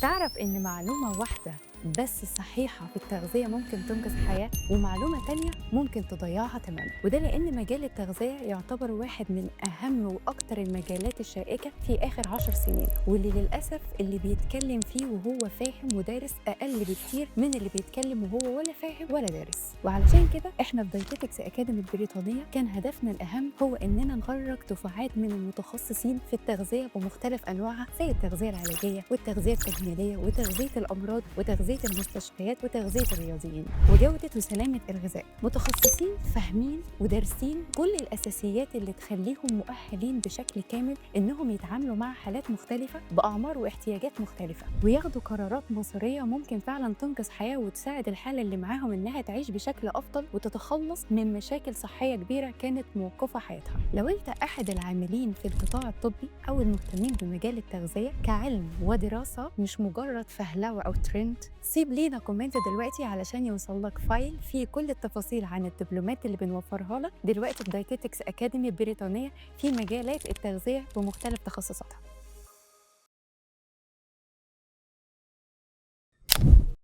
تعرف إن معلومة واحدة بس صحيحة في التغذية ممكن تنقذ حياة، ومعلومة تانية ممكن تضيعها تماما. وده لأن مجال التغذية يعتبر واحد من أهم وأكتر المجالات الشائكة في آخر 10 سنين، واللي للأسف اللي بيتكلم فيه وهو فاهم ودارس أقل بكتير من اللي بيتكلم وهو ولا فاهم ولا دارس. وعلشان كده إحنا في دايتيتكس أكاديمي البريطانية كان هدفنا الأهم هو إننا نخرج دفعات من المتخصصين في التغذية بمختلف أنواعها، زي التغذية العلاجية والتغذية التجميلية وتغذية الأمراض وتغذية المستشفيات وتغذية الرياضيين وجودة وسلامة الغذاء. متخصصين فاهمين ودارسين كل الأساسيات اللي تخليهم مؤهلين بشكل كامل إنهم يتعاملوا مع حالات مختلفة بأعمار واحتياجات مختلفة، وياخدوا قرارات مصيرية ممكن فعلا تنقذ حياة وتساعد الحالة اللي معاهم إنها تعيش بشكل أفضل وتتخلص من مشاكل صحية كبيرة كانت موقفة حياتها. لو أنت أحد العاملين في القطاع الطبي أو المهتمين بمجال التغذية كعلم ودراسة مش مجرد فهلوة أو ترند، سيب لينا كومنت دلوقتي علشان يوصلك فايل فيه كل التفاصيل عن الدبلومات اللي بنوفرها لك دلوقتي في دايتيتكس أكاديمي بريطانية في مجالات التغذية بمختلف تخصصاتها.